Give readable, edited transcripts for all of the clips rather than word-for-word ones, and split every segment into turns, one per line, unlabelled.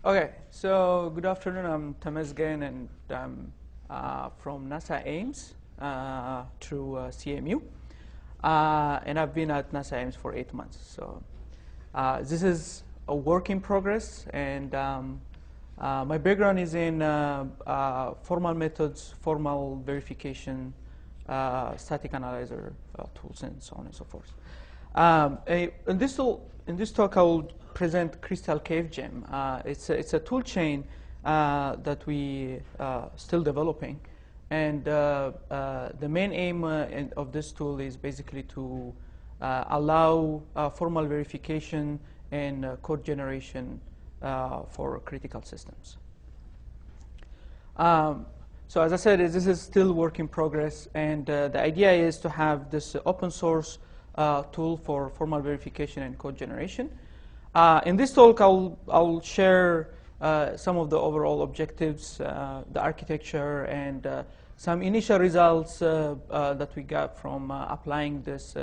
Okay, so good afternoon. I'm Tamez Gain, and I'm from NASA Ames through CMU. And I've been at NASA Ames for 8 months. So this is a work in progress, and my background is in formal methods, formal verification, static analyzer tools, and so on and so forth. In this talk, I will present CristalCaveGem. It's a tool chain that we still developing, and the main aim of this tool is basically to allow formal verification and code generation for critical systems. So as I said, this is still work in progress, and the idea is to have this open source tool for formal verification and code generation. In this talk, I'll share some of the overall objectives, the architecture, and some initial results that we got from applying this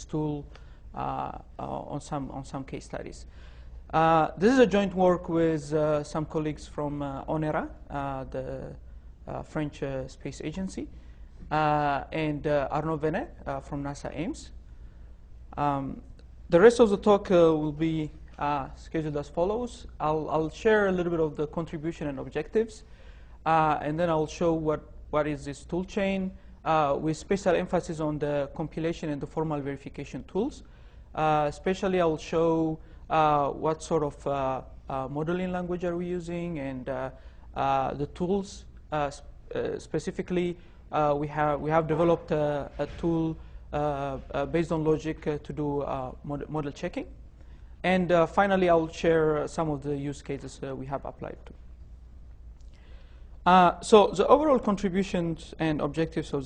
tool on some case studies. This is a joint work with some colleagues from ONERA, the French Space Agency, and Arnaud Venet from NASA Ames. The rest of the talk will be scheduled as follows. I'll share a little bit of the contribution and objectives, and then I'll show what is this tool chain with special emphasis on the compilation and the formal verification tools. Especially, I'll show what sort of modeling language are we using, and the tools. Specifically, we have developed a tool based on logic to do model checking. And finally, I'll share some of the use cases we have applied to. So the overall contributions and objectives of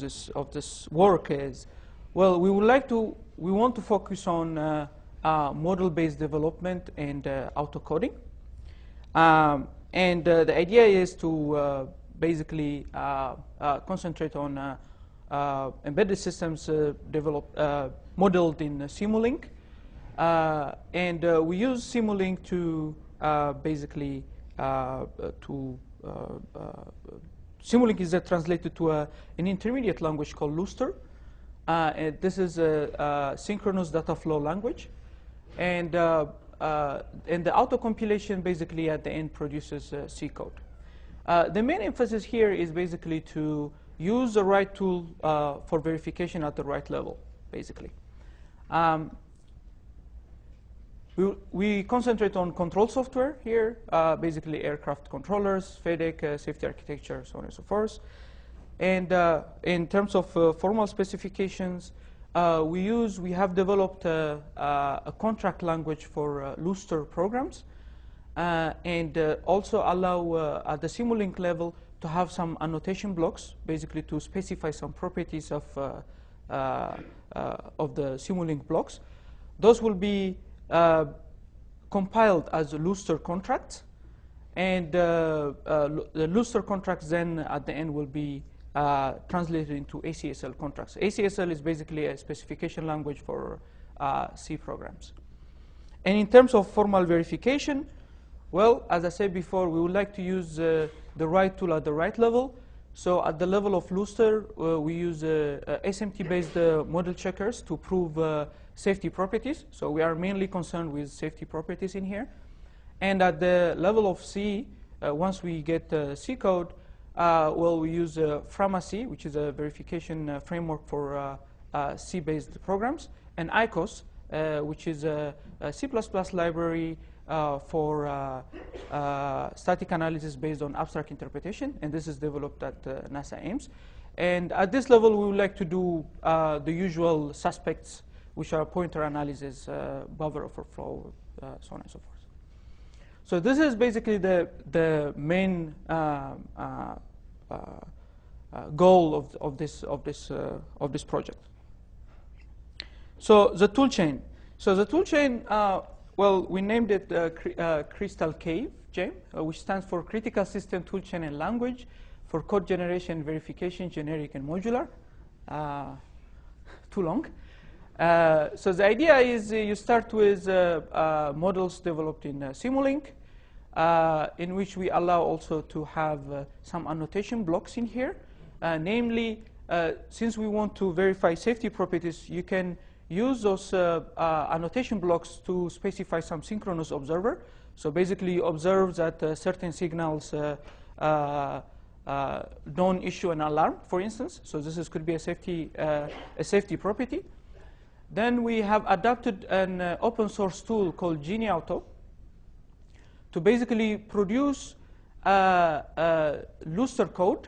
this work is, well, we want to focus on model-based development and autocoding. And the idea is to basically concentrate on embedded systems modeled in Simulink. And we use Simulink to basically Simulink is translated to an intermediate language called Lustre. And this is a synchronous data flow language, and the auto compilation basically at the end produces C code. The main emphasis here is basically to use the right tool for verification at the right level, basically. We concentrate on control software here, basically aircraft controllers, FEDEC, safety architecture, so on and so forth. And in terms of formal specifications, we have developed a contract language for Lustre programs, and also allow at the Simulink level to have some annotation blocks, basically to specify some properties of the Simulink blocks. Those will be compiled as Lustre contracts, and the Lustre contracts then at the end will be translated into ACSL contracts. ACSL is basically a specification language for C programs. And in terms of formal verification, well, as I said before, we would like to use the right tool at the right level. So at the level of Lustre, we use SMT-based model checkers to prove safety properties. So we are mainly concerned with safety properties in here. And at the level of C, once we get C code, well, we use FramaC, which is a verification framework for C-based programs, and ICOS, which is a C++ library for static analysis based on abstract interpretation, and this is developed at NASA Ames. And at this level, we would like to do the usual suspects, which are pointer analysis, buffer overflow, so on and so forth. So this is basically the main goal of this project. So the tool chain. So the tool chain. Well, we named it CristalCaveGem, which stands for Critical System Toolchain and Language for Code Generation, Verification, Generic, and Modular. Too long. So the idea is you start with models developed in Simulink. in which we allow also to have some annotation blocks in here. Namely, since we want to verify safety properties, you can use those annotation blocks to specify some synchronous observer. So basically, you observe that certain signals don't issue an alarm, for instance. So this could be a safety property. Then we have adopted an open source tool called GenieAuto to basically produce Lustre code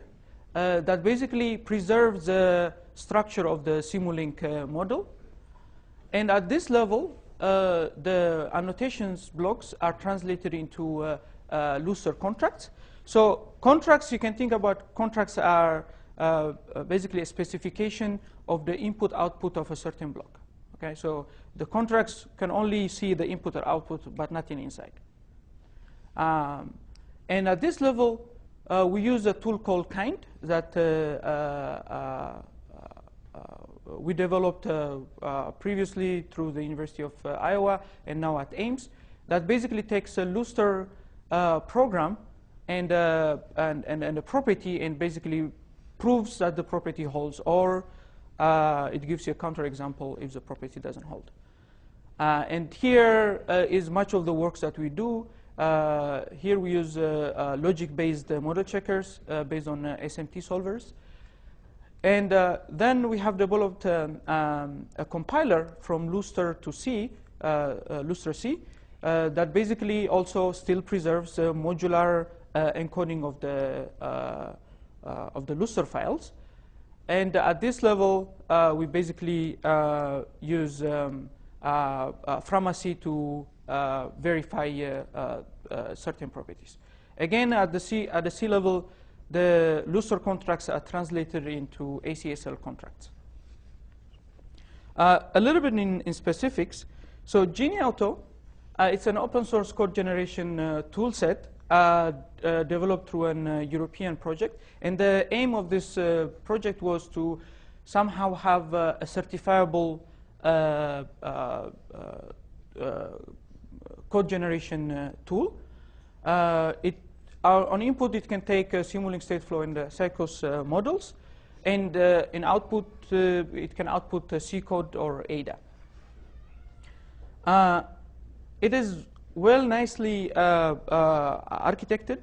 that basically preserves the structure of the Simulink model. And at this level, the annotations blocks are translated into Lustre contracts. So contracts, you can think about contracts are basically a specification of the input-output of a certain block. Okay, so the contracts can only see the input or output, but nothing inside. And at this level, we use a tool called Kind that we developed previously through the University of Iowa and now at Ames, that basically takes a Lustre program and a property and basically proves that the property holds, or it gives you a counterexample if the property doesn't hold. And here is much of the works that we do. Here we use logic-based model checkers based on SMT solvers. And then we have developed a compiler from Lustre to C, Lustre C, that basically also still preserves the modular encoding of the Lustre files. And at this level, we basically use Framacy to verify certain properties. Again, at the C level, the Lustre contracts are translated into ACSL contracts. A little bit in specifics. So GenieAuto, it's an open source code generation tool set developed through an European project. And the aim of this project was to somehow have a certifiable code generation tool. On input, it can take Simulink Stateflow and Cycles models. And in output, it can output C code or ADA. It is nicely architected.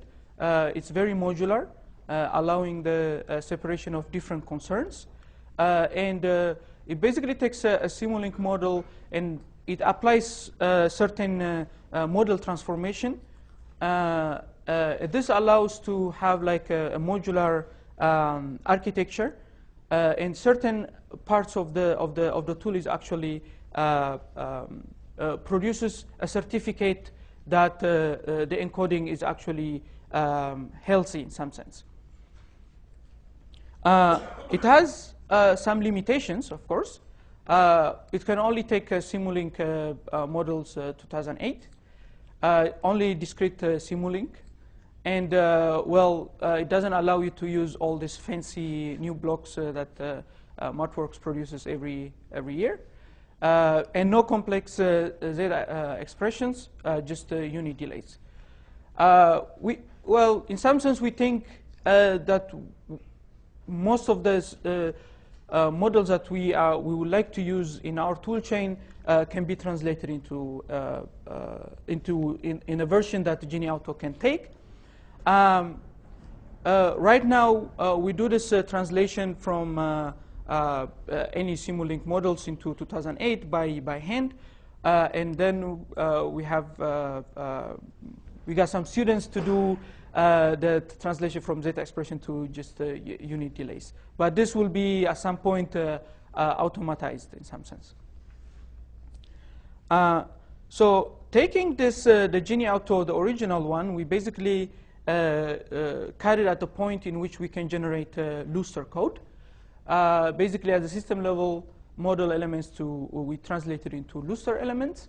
It's very modular, allowing the separation of different concerns. And it basically takes a Simulink model and it applies certain model transformation. This allows to have like a modular architecture, and certain parts of the tool is actually produces a certificate that the encoding is actually healthy in some sense. It has some limitations, of course. It can only take Simulink models 2008, only discrete Simulink, and it doesn't allow you to use all these fancy new blocks that MathWorks produces every year. And no complex zeta expressions, just unit delays. In some sense, we think that most of the models that we would like to use in our tool chain can be translated into in a version that GenieAuto can take. Right now, we do this translation from any Simulink models into 2008 by hand, and then we got some students to do the translation from zeta expression to just unit delays. But this will be at some point automatized in some sense. So taking this the GenieAuto, the original one, we basically carried at the point in which we can generate Lustre code. Basically, at the system level, model elements we translated into Lustre elements.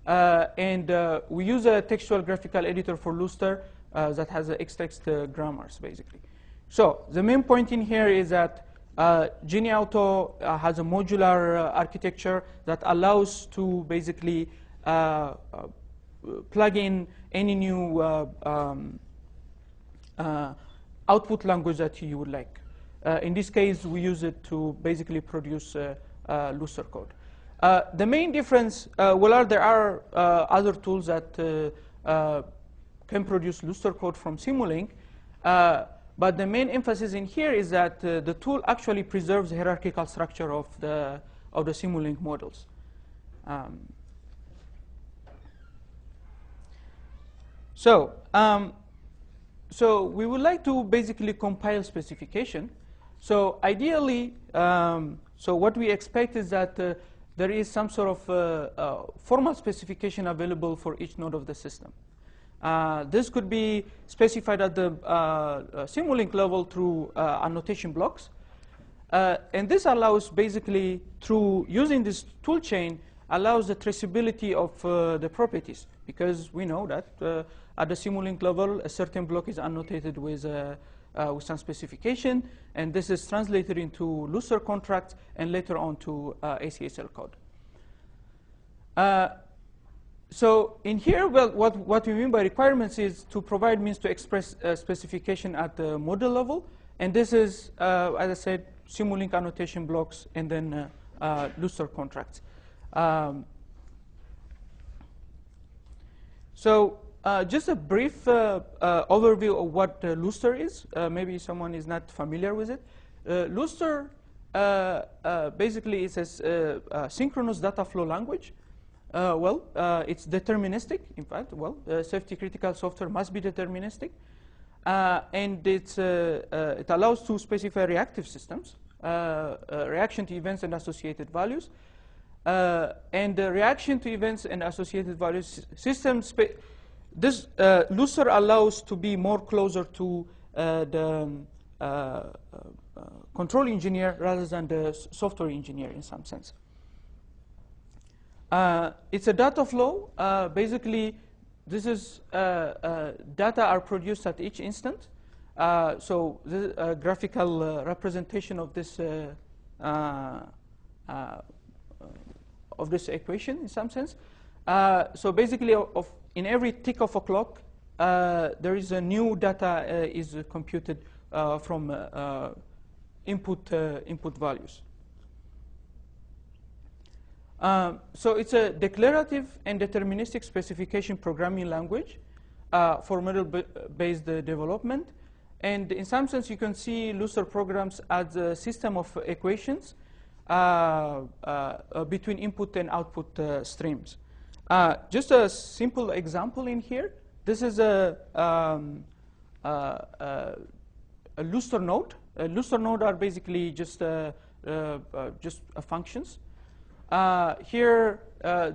And we use a textual graphical editor for Lustre that has xtext grammars, basically. So the main point in here is that GenieAuto has a modular architecture that allows to basically plug in any new output language that you would like. In this case, we use it to basically produce looser code. The main difference, there are other tools that can produce looser code from Simulink, but the main emphasis in here is that the tool actually preserves the hierarchical structure of the Simulink models. So we would like to basically compile specification. So ideally, so what we expect is that there is some sort of formal specification available for each node of the system. This could be specified at the Simulink level through annotation blocks. And this allows basically, through using this tool chain, allows the traceability of the properties. Because we know that at the Simulink level, a certain block is annotated with some specification. And this is translated into looser contracts and later on to ACSL code. So in here, well, what we mean by requirements is to provide means to express specification at the model level. And this is, as I said, Simulink annotation blocks and then looser contracts. So just a brief overview of what looser is. Maybe someone is not familiar with it. Looser basically is a synchronous data flow language. It's deterministic. In fact, safety critical software must be deterministic. And it allows to specify reactive systems, reaction to events and associated values. And the reaction to events and associated values systems, this looser allows to be more closer to the control engineer rather than the software engineer in some sense. It's a data flow. Basically, this is data are produced at each instant. So this is a graphical representation of this equation in some sense. So basically, in every tick of a clock, there is a new data is computed from input values. So it's a declarative and deterministic specification programming language for model-based development. And in some sense, you can see looser programs as a system of equations between input and output streams. Just a simple example in here. This is a looser node. A looser node are basically just functions. Here,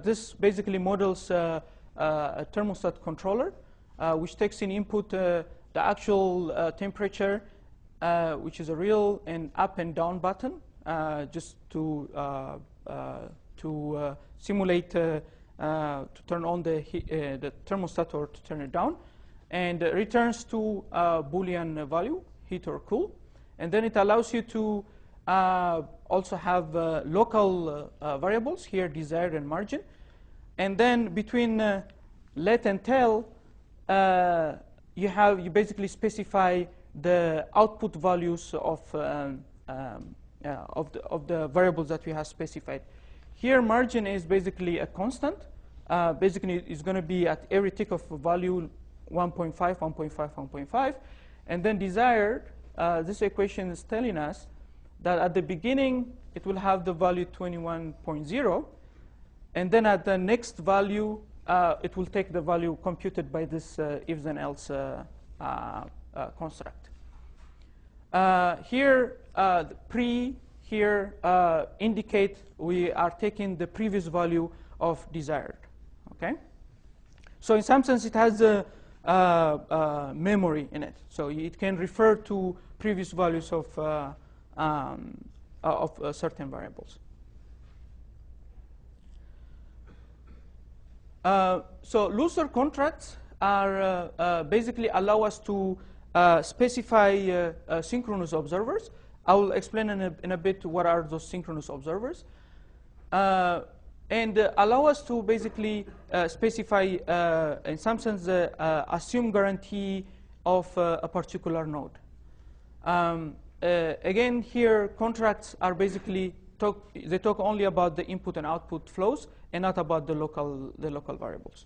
this basically models a thermostat controller, which takes in input the actual temperature, which is a real and up and down button, just to simulate to turn on the thermostat or to turn it down, and returns to a Boolean value, heat or cool, and then it allows you to also have local variables here, desired and margin, and then between let and tell, you basically specify the output values of the variables that we have specified. Here, margin is basically a constant. Basically, it's going to be at every tick of value 1.5, 1.5, 1.5, and then desired. This equation is telling us that at the beginning, it will have the value 21.0, and then at the next value, it will take the value computed by this if then else construct. Here, the pre here indicate we are taking the previous value of desired. Okay, so in some sense, it has a memory in it, so it can refer to previous values of certain variables. So looser contracts are basically allow us to specify synchronous observers. I will explain in a bit what are those synchronous observers. and allow us to basically specify, in some sense, assume guarantee of a particular node. Again, here contracts are basically they talk only about the input and output flows and not about the local variables.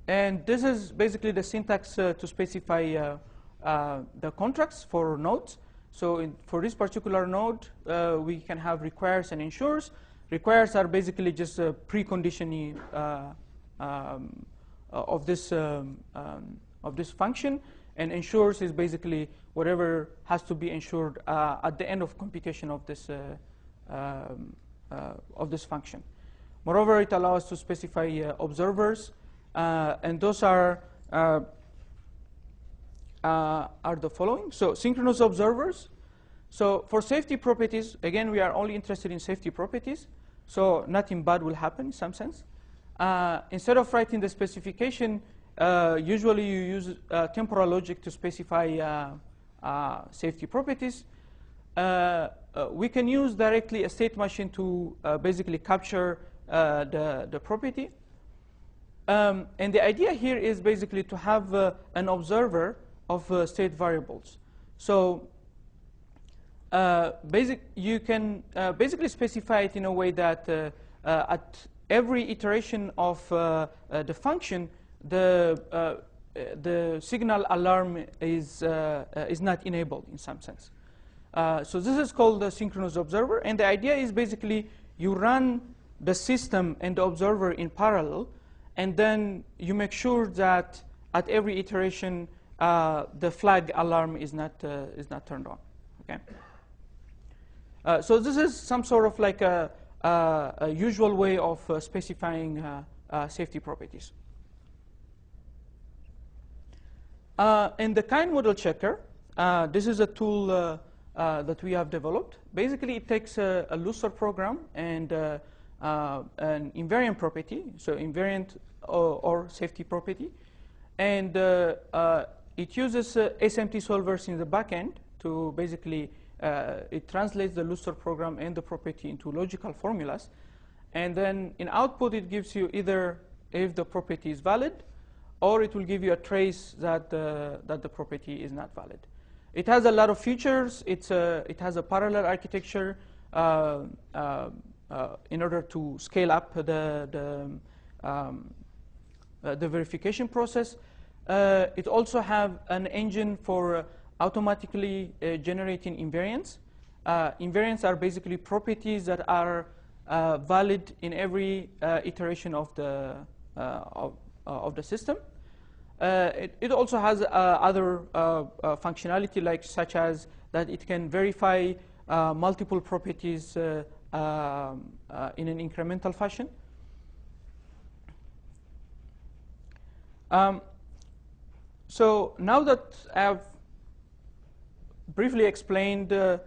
And this is basically the syntax to specify the contracts for nodes. So for this particular node, we can have requires and ensures. Requires are basically just a preconditioning of this function, and ensures is basically whatever has to be ensured at the end of computation of this function. Moreover, it allows us to specify observers, and those are the following. So synchronous observers. So for safety properties, again, we are only interested in safety properties. So nothing bad will happen in some sense. Instead of writing the specification, usually you use temporal logic to specify safety properties. We can use directly a state machine to basically capture the property. And the idea here is basically to have an observer of state variables. So you can basically specify it in a way that at every iteration of the function, the signal alarm is not enabled in some sense. So this is called the synchronous observer, and the idea is basically you run the system and the observer in parallel, and then you make sure that at every iteration the flag alarm is not turned on. Okay. So this is some sort of like a usual way of specifying safety properties. In the kind model checker, this is a tool that we have developed. Basically, it takes a looser program and an invariant property, so invariant or safety property, and it uses SMT solvers in the backend to basically it translates the looser program and the property into logical formulas, and then in output it gives you either if the property is valid, or it will give you a trace that the property is not valid. It has a lot of features. It has a parallel architecture in order to scale up the verification process. It also have an engine for automatically generating invariants. Invariants are basically properties that are valid in every iteration of the system. It also has other functionality, like such as that it can verify multiple properties in an incremental fashion. So now that I have briefly explained the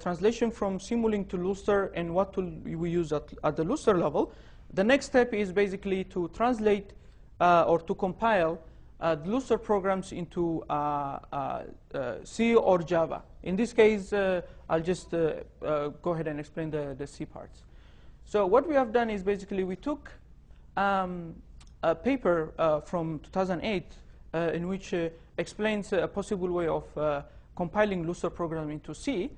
translation from Simulink to Lustre and what tool we use at the Lustre level, the next step is basically to translate or to compile the Lustre programs into C or Java. In this case, I'll just go ahead and explain the C parts. So what we have done is basically we took a paper from 2008 in which explains a possible way of compiling Lustre program into C,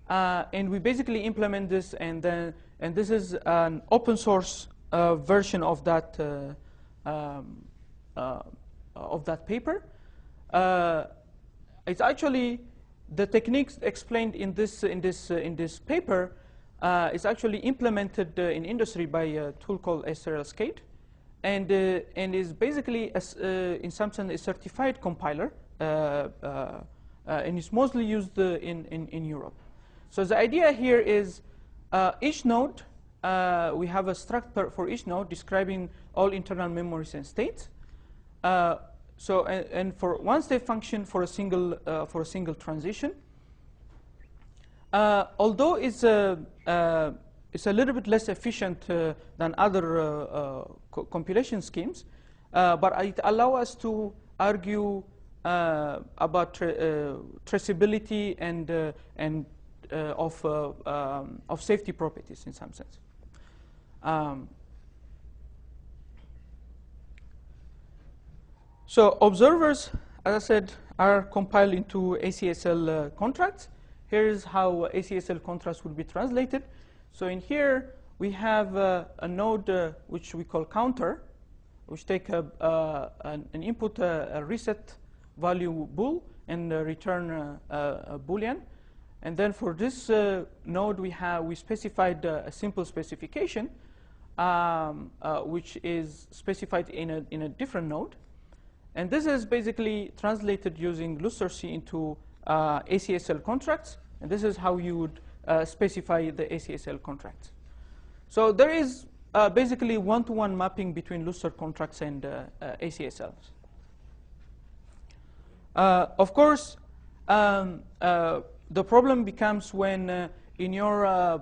and we basically implement this, and this is an open source version of that paper. It's actually the techniques explained in this paper is actually implemented in industry by a tool called SRL-Skate, and is basically in some sense a certified compiler, and it's mostly used in Europe. So the idea here is each node, we have a struct for each node describing all internal memories and states. So and for one state function for a single transition. Although it's a little bit less efficient than other compilation schemes, but it allows us to argue about traceability and of safety properties in some sense. So observers, as I said, are compiled into ACSL contracts. Here is how ACSL contracts would be translated. So in here, we have a node which we call counter, which take an input, a reset value bool, and return a boolean. And then for this node, we specified a simple specification, which is specified in a different node. And this is basically translated using Luster-C into ACSL contracts. And this is how you would specify the ACSL contracts. So there is basically one-to-one mapping between Luster contracts and ACSLs. Of course, the problem becomes when in your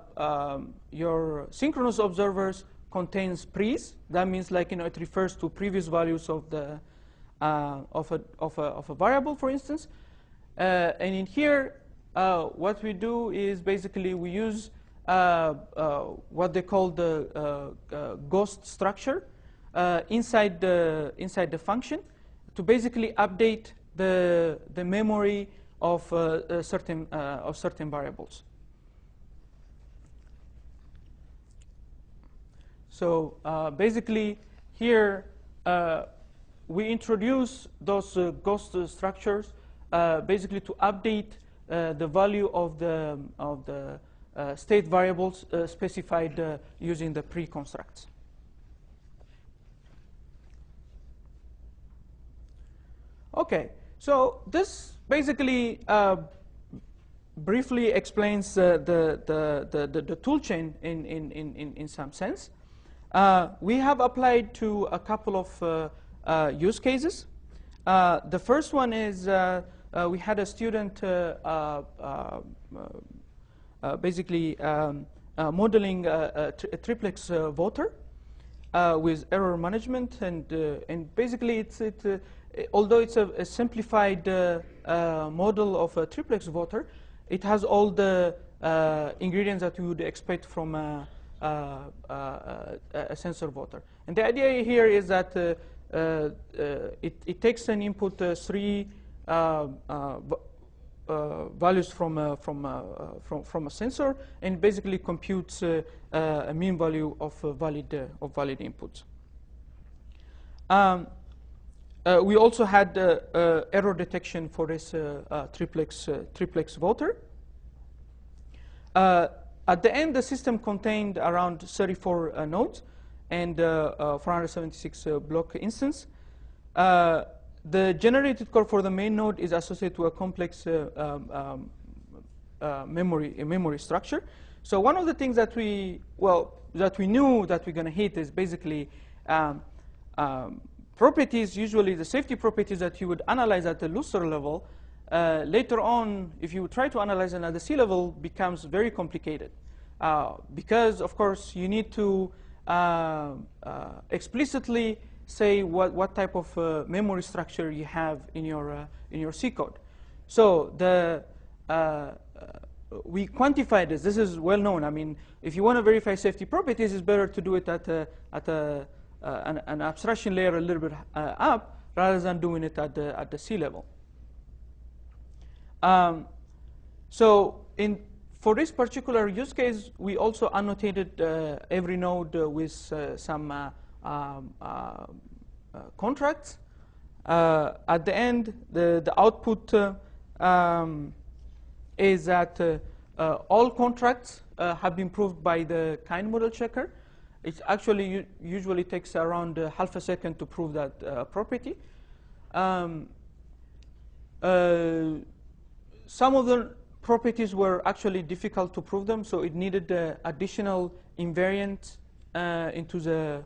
synchronous observers contains pre's. That means, like, it refers to previous values of the of a variable, for instance. And in here, what we do is basically we use what they call the ghost structure inside the function to basically update the memory of certain variables. So basically here we introduce those ghost structures basically to update the value of the state variables specified using the pre-constructs. Okay, so this basically briefly explains the tool chain in some sense. We have applied to a couple of use cases. The first one is we had a student basically modeling a triplex voter with error management, and basically although it's a simplified model of a triplex voter, it has all the ingredients that you would expect from a sensor voter. And the idea here is that it takes an input 3 values from a sensor and basically computes a mean value of valid inputs. We also had error detection for this triplex voter. At the end, the system contained around 34 nodes and 476 block instance. The generated code for the main node is associated to a complex memory structure. So one of the things that we knew that we're going to hit is basically properties, usually the safety properties that you would analyze at the Luster level. Later on, if you try to analyze them at the C level, becomes very complicated. Because, of course, you need to explicitly say what type of memory structure you have in your C code. So we quantify this. This is well known. I mean, if you want to verify safety properties, it's better to do it at an abstraction layer a little bit up rather than doing it at the C level. So for this particular use case, we also annotated every node with some contracts. At the end, the output is that all contracts have been proved by the kind model checker. It actually usually takes around half a second to prove that property. Some of the properties were actually difficult to prove them, so it needed additional invariant into the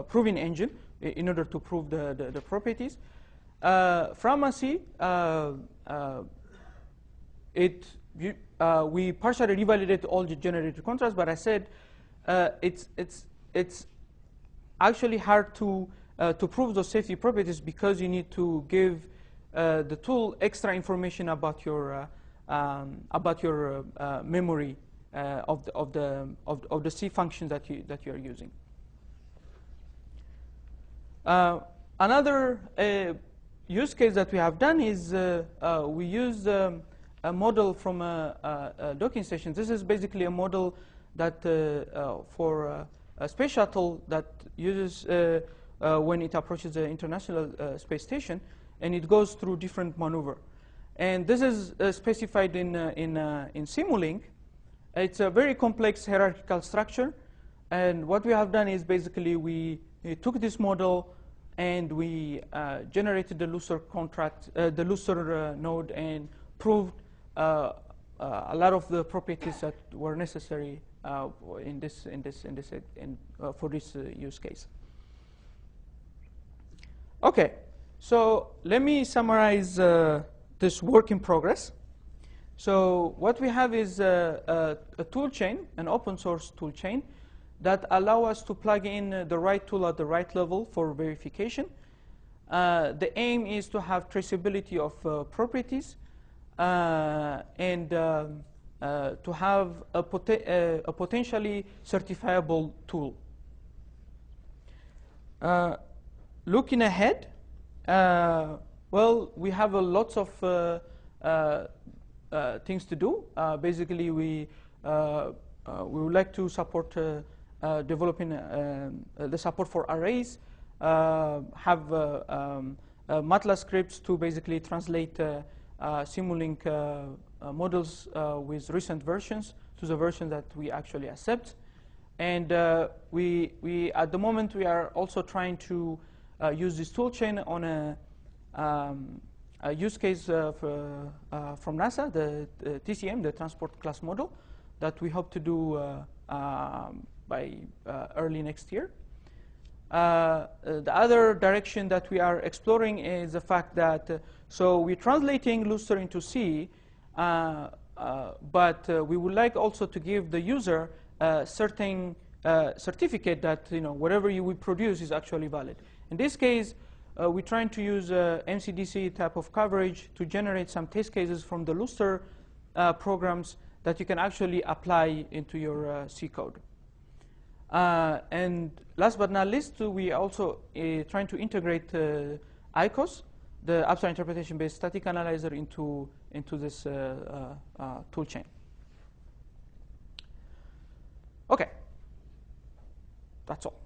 proving engine in order to prove the properties. From a C, we partially revalidated all the generated contracts, but I said it's actually hard to prove those safety properties because you need to give the tool extra information about your memory of the C function that you are using. Another use case that we have done is we use a model from a docking station. This is basically a model that for a space shuttle that uses when it approaches the International Space Station, and it goes through different maneuver. And this is specified in Simulink. It's a very complex hierarchical structure. And what we have done is basically we took this model and we generated the Lucer contract, the Lucer node, and proved a lot of the properties that were necessary for this use case. Okay, so let me summarize this work in progress. So what we have is a tool chain, an open source tool chain, that allow us to plug in the right tool at the right level for verification. The aim is to have traceability of properties and to have a potentially certifiable tool. Looking ahead, well, we have lots of things to do. Basically, we would like to support developing the support for arrays, have MATLAB scripts to basically translate Simulink models with recent versions to the version that we actually accept. And we at the moment, we are also trying to use this toolchain on a use case from NASA, the TCM, the Transport Class Model, that we hope to do by early next year. The other direction that we are exploring is the fact that, so we're translating Lucer into C, but we would like also to give the user a certain certificate that whatever you will produce is actually valid. In this case, we're trying to use MCDC type of coverage to generate some test cases from the Lucer programs that you can actually apply into your C code. And last but not least, we also trying to integrate ICOS, the abstract interpretation-based static analyzer, into this tool chain. Okay, that's all.